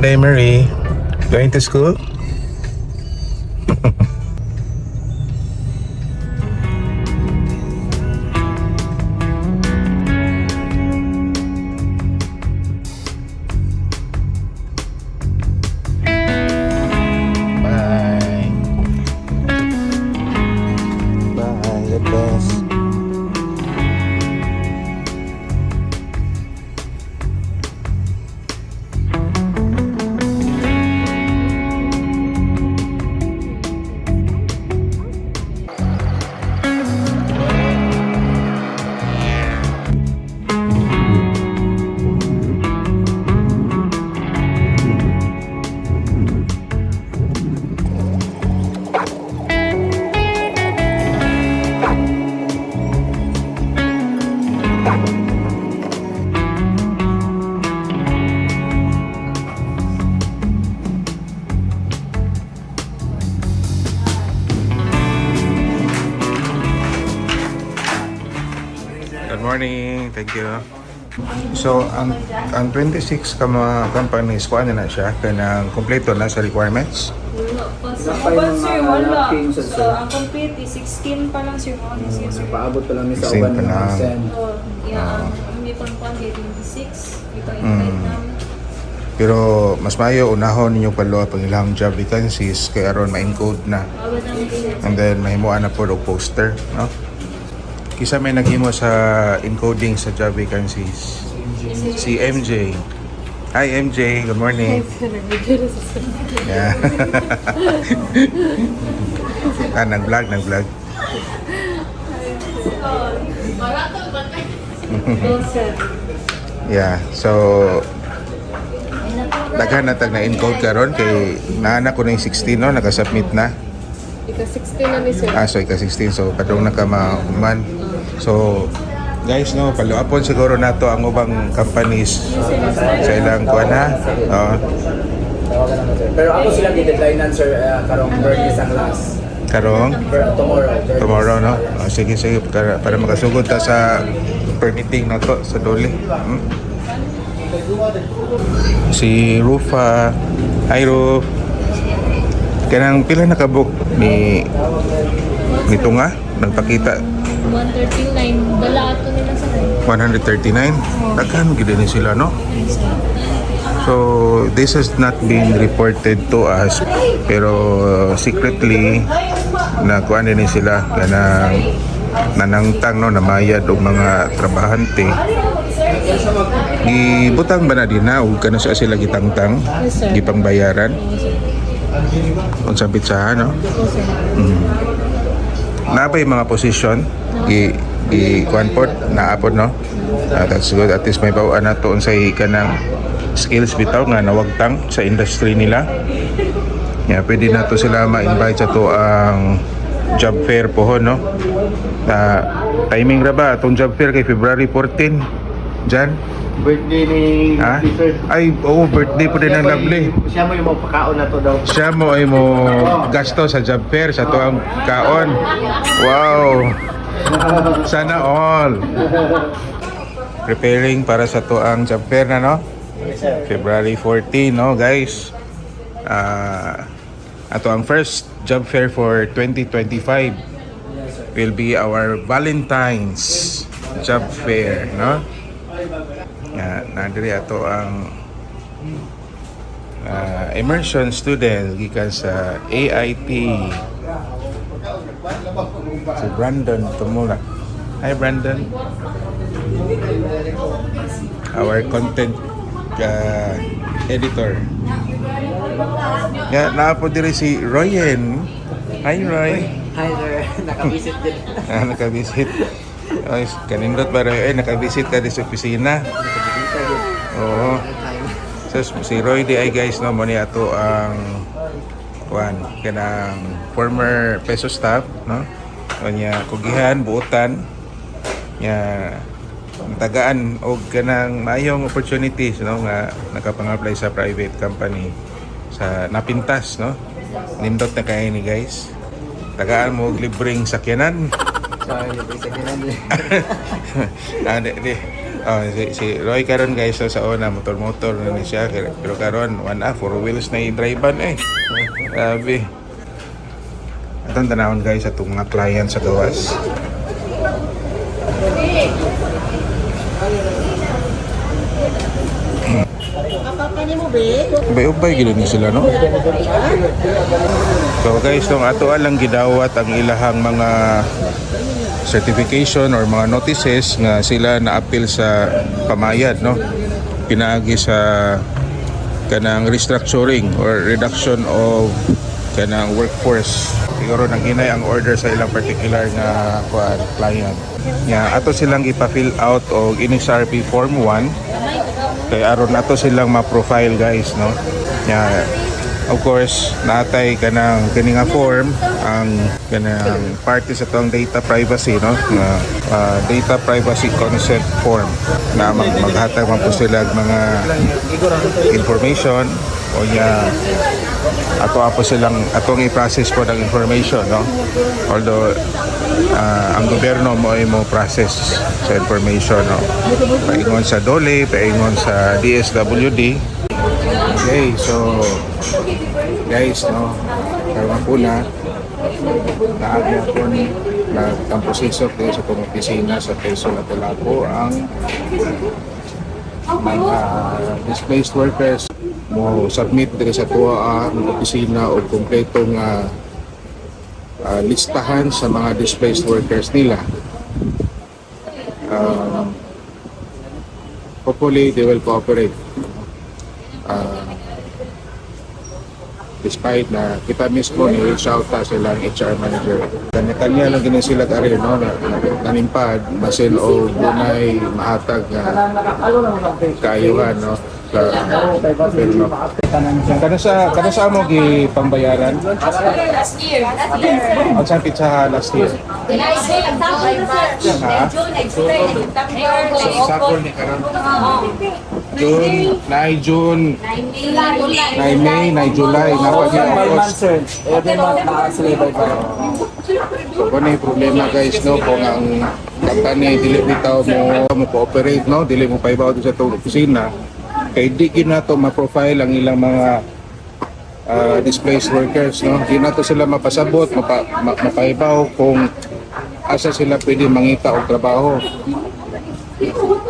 Monday, Marie. Going to school? Bye. Bye. God bless. Good morning, thank you. So, ang 26 ka mga companies, kuha na siya, kanang kompleto na sa requirements? Uban sir, wala. Ang complete is 16 pa lang sir. Paabot pa lang ni sa 16 uban pa ng lang. percent. Hindi pa pa 26. Ito invite namin. Pero mas maayo unahon ninyo palo pag ilang job vacancies kay aron ma-encode na. Awad ang din. And then mahimuan na po og poster, no? Kisa may naghimo sa encoding sa job vacancies. Si MJ. Hi MJ, good morning. Yeah. Nag-vlog. Yeah, so daghan na tag na encode karon kay naana ko na yung 16 no, naka-submit na. Ika-16 na ni sir. So ika-16 so padung na ka man. So guys no, paluapon siguro nato ang ubang companies sa ilang kuan ha. Tawagan naman sir. Pero ako sila di-deadlinean sir karong birthday sa class. Karong Tomorrow. no. Sige para makasugod ta sa permitting na to sa Dole. Si Rufa. Hi Ruf. Kanang pila nakabuk ni Tunga nagpakita 139. Dala ato nila sa 139. Daghan gid ni sila no. So this has not been reported to us pero secretly nakuan din sila kanang nanangtang no namayad og mga trabahante. Gibutang ba na din na ug kana sa sila gitangtang gipangbayaran unsa bitsa no. Napay mga posisyon gi kuan pod naapod no. That's good, at least may bawaan na to unsay kanang skills bitaw nga nawagtang sa industry nila. Pwede na to sila ma-invite sa to ang job fair po no. Timing ra ba atong job fair kay February 14 Jan? Birthday ni sir. Ay, birthday po din ng Lovely. Siya mo yung magpakaon na to daw. Siya mo ay mo gasto sa job fair sa to ang kaon. Wow. Sana all. Preparing para sa to ang job fair na no? February 14 no guys. Ato ang first job fair for 2025 will be our Valentine's job fair no. Nadiri ato ang immersion student gikan sa AIT si Brandon Tumula. Hi Brandon. Our content editor. Naapo diri si Royen. Hi Roy. Hi sir, nakabisit din. Nakabisit. Ay, kanindot ba Roy? Nakabisit ka di sa opisina. Oo. So, si Roy di ay guys no mo ni ato ang kuan kanang former peso staff no. Kanya kugihan buutan nya tagaan og kanang maayong opportunities no nga nakapang-apply sa private company sa napintas no. Nindot na kay ni guys. Tagaan mo og libreng sakyanan. Sorry, libreng sakyanan. Di Si Roy karon guys sa una motor na ni siya pero karon four wheels na i-drivean Grabe. Atong tanawon guys atong mga client sa gawas. Ubay gid ni sila no. So guys, tong ato lang gidawat ang ilahang mga certification or mga notices nga sila na-appeal sa pamayad no. Pinaagi sa kanang restructuring or reduction of kanang workforce. Siguro nang hinay ang order sa ilang particular nga client. Nya ato silang ipa-fill out og NSRP form 1 kay aron ato silang ma-profile guys no. Nya of course natay kanang kini nga form ang kanang parte sa tong data privacy no nga data privacy consent form na maghatag man po sila og mga information o nya ato silang atong i-process po ng information no, although ang gobyerno mo ay mo process sa information no, paingon sa DOLE, paingon sa DSWD. Okay, so guys no, karon po na naagya po ni ang proseso kayo sa opisina sa Peso Lapu-Lapu ang mga displaced workers mo submit diri sa tuwa ang opisina o kompletong listahan sa mga displaced workers nila. Hopefully they will cooperate. Despite na kita mismo ni reach out ta silang HR manager. Kanya-kanya lang gini sila ari no nanimpad basin o dunay mahatag kaayuhan no sa gobyerno. Kada sa mo gi pambayaran? Last year. Ang sa pizza last year. Sakol ni karon. June, May, July, napag yung August. Every month naka-celebrate pa. So kung yung problema guys no, kung ang company dili bitaw mo cooperate no, dili mo paibaw sa itong opisina, kay di ginato ma-profile ang ilang mga displaced workers no, di nato sila mapasabot, mapaibaw kung asa sila pwede mangita og trabaho.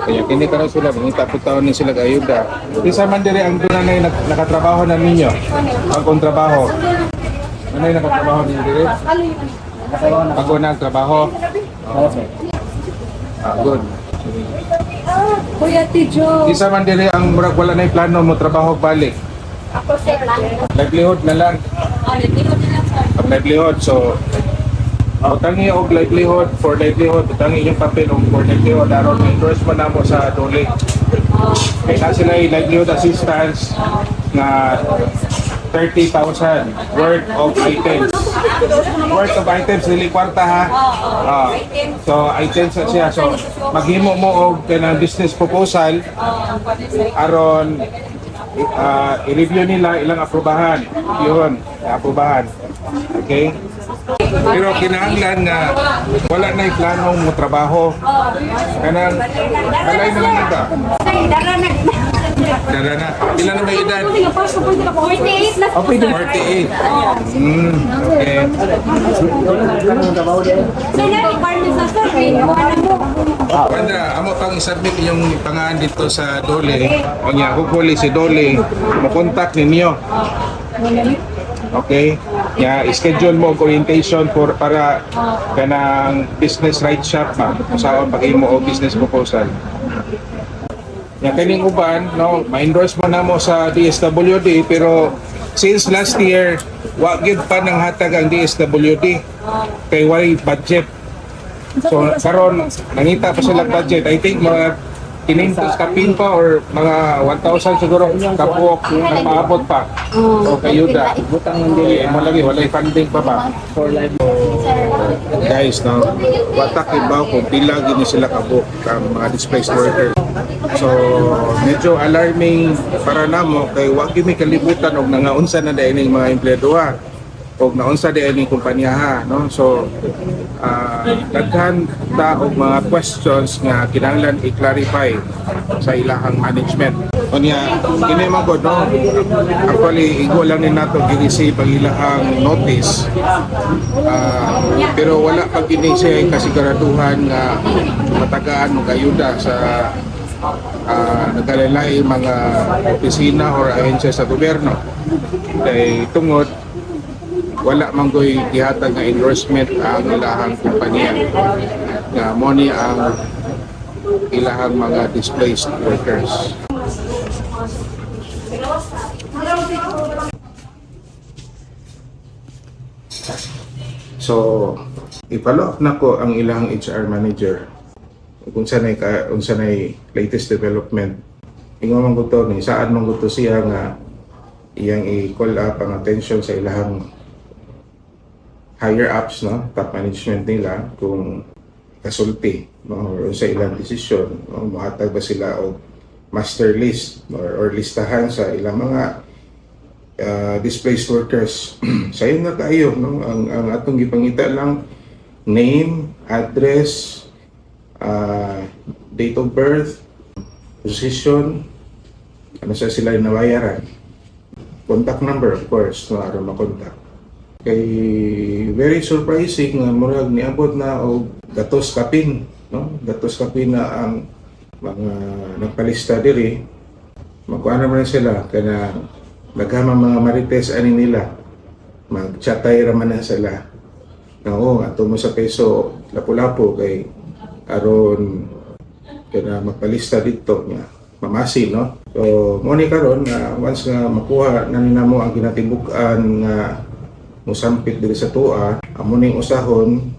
Kaya kini karon sila mangita pud taon ni sila ayuda. Isa man diri ang dunay nakatrabaho na ninyo. Ang trabaho. Ano yung nakatrabaho ninyo diri? Ako na trabaho. Good. Kuya Tijo. Isa man diri ang murag wala na plano mo trabaho balik. Ako sa plan. Livelihood na lang. Livelihood na lang sir. Ang livelihood so tangi og livelihood for livelihood tangi yung papel og for livelihood aron ma-endorse mo na mo sa DOLE. Kaya na sila yung livelihood assistance na 30,000 worth of items. Worth of items, dili kwarta ha. So items na siya. So maghimo mo og kanang business proposal aron i-review nila ilang aprobahan. Yun, aprobahan. Okay? Pero kinahanglan nga wala na planong mo trabaho. Kanang balay na lang ito. Dara na. Ilan na may edad? 48 na. 48. Okay. So na requirements sa survey. Wanda, amo pang isubmit yung pangalan dito sa DOLE. O niya, hopefully si DOLE makontak ninyo. Okay? Ya, schedule mo og orientation para kanang business right shop ma. Usaon pag-imo og business proposal. Ya kaning uban, no, ma-endorse mo na mo sa DSWD pero since last year, wa gyud pa nang hatag ang DSWD kay walay budget. So karon nangita pa sila budget. I think mga 500 kapin pa or mga 1,000 siguro kapuok nagpaabot pa. So kayuda, butang ng dili mo lagi walay funding pa ba for life. Guys, no, watak ibaw kung pila gini sila kabuok ang mga displaced workers. So medyo alarming para namo kay wa gyud mi kalibutan og nangaunsa na dai ning mga empleyado. og naunsa di ani kumpanya ha, no? So daghan ta og mga questions nga kinahanglan i-clarify sa ilahang management. Unya kini man gud, no? Actually igo lang ni nato gi-receive ang ilahang notice. Pero wala pa kini siya kasiguraduhan nga matagaan mo kayuda sa nagkalalay mga opisina or ahensya sa gobyerno. Kay tungod wala manggoy gihatag nga endorsement ang ilahang kumpanya nga mo ni ang ilahang mga displaced workers. So, i-follow up na ko ang ilang HR manager kung sanay latest development. Ingon man gusto ni saan man gusto siya nga iyang i-call up ang attention sa ilahang higher ups, no, top management nila kung kasulti, no, or sa ilang desisyon, no, mahatag ba sila o master list or listahan sa ilang mga displaced workers. Sayo na kayo, no, ang atong gipangita lang name, address, date of birth, position, ano sa sila nabayaran, contact number of course, no, aron makontak. Kay very surprising nga murag niabot na og gatos kapin, no? Gatos kapin na ang mga nagpalista diri. Magkuha naman sila kana naghama mga marites ani nila. Magchatay ra man na sila. Oo, ato mo sa peso lapu-lapu kay aron kana magpalista dito nga mamasin, no? So mo ni karon nga once nga makuha na ninamo ang ginatibuk-an nga musampit diri sa tua, amo ning usahon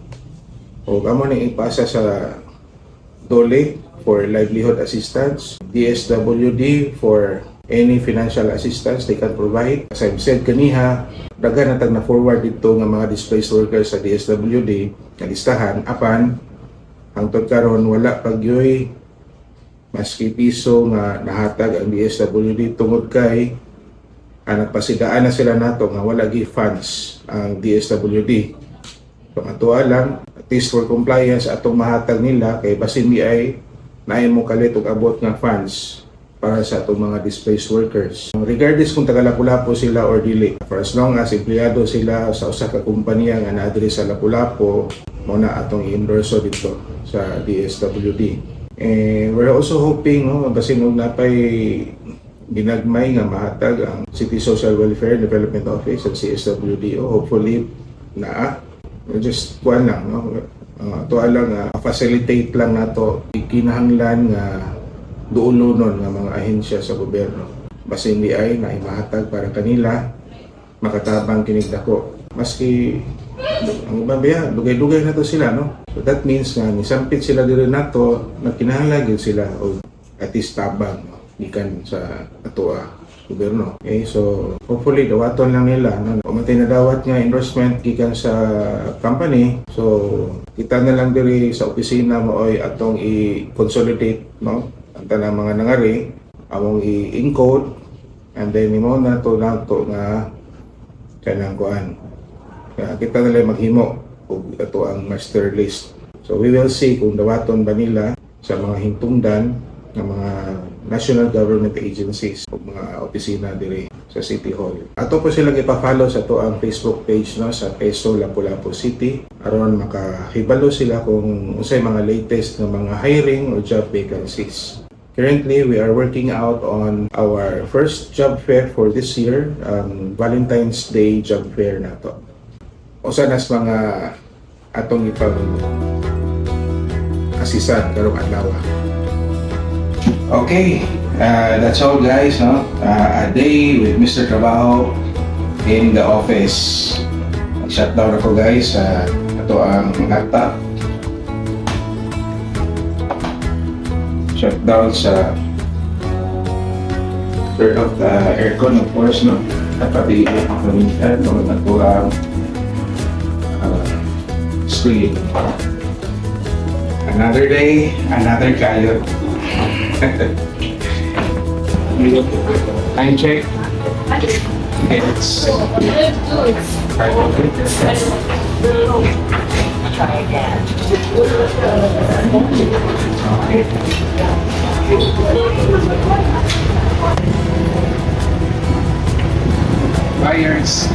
o amo ning ipasa sa DOLE for livelihood assistance, DSWD for any financial assistance they can provide. As I've said kaniha, daghan na tag na forward dito nga mga displaced workers sa DSWD nga listahan apan hangtod karon wala pagyoy maski piso nga nahatag ang DSWD tungod kay nagpasidaan na sila nato nga wala gi funds ang DSWD. Pangatuwa lang, at least for compliance atong mahatag nila kay basin di ay naay mo kalit og abot nga funds para sa atong mga displaced workers. Regardless kung taga Lapu-Lapu sila or dili, for as long as empleyado sila sa usa ka kumpanya nga naadiri sa Lapu-Lapu, mo na atong i-endorso dito sa DSWD. And we're also hoping, no, basin og napay ginagmay nga mahatag ang City Social Welfare Development Office at CSWDO. Hopefully na just kuan lang, no, tuwa lang facilitate lang nato kinahanglan nga duulunon nga mga ahensya sa gobyerno basin di ay naimahatag para kanila makatabang kinig dako maski ang ubang dugay-dugay na to sila, no. So that means nga nisampit sila diri nato na kinahanglan gyud sila og at least tabang, no, gikan sa atua gobyerno. Okay, so hopefully dawaton lang nila, no? Umatay na dawat nga endorsement gikan sa company. So kita na lang diri sa opisina mo oy atong i-consolidate, no, ang tanang mga nangari among i-encode and then imo na to nga kanang kuan. Kaya kita na lang maghimo og ato ang master list. So we will see kung dawaton ba nila sa mga hintungdan ng mga national government agencies o mga opisina diri sa City Hall. Ato po silang ipa-follow sa to ang Facebook page, no, sa Peso Lapu-Lapu City aron makahibalo sila kung unsay mga latest na mga hiring o job vacancies. Currently, we are working out on our first job fair for this year, Valentine's Day job fair na to. Usa nas mga atong ipang asisan karong adlaw. Okay, that's all guys, no? A day with Mr. Trabaho in the office. Shutdown ako guys, ito ang laptop. Shutdown sa turn off the aircon of course, no? At pati pagmintan, no? Ito ang screen. Another day, another kayo. Time check. It's Card. Buyers.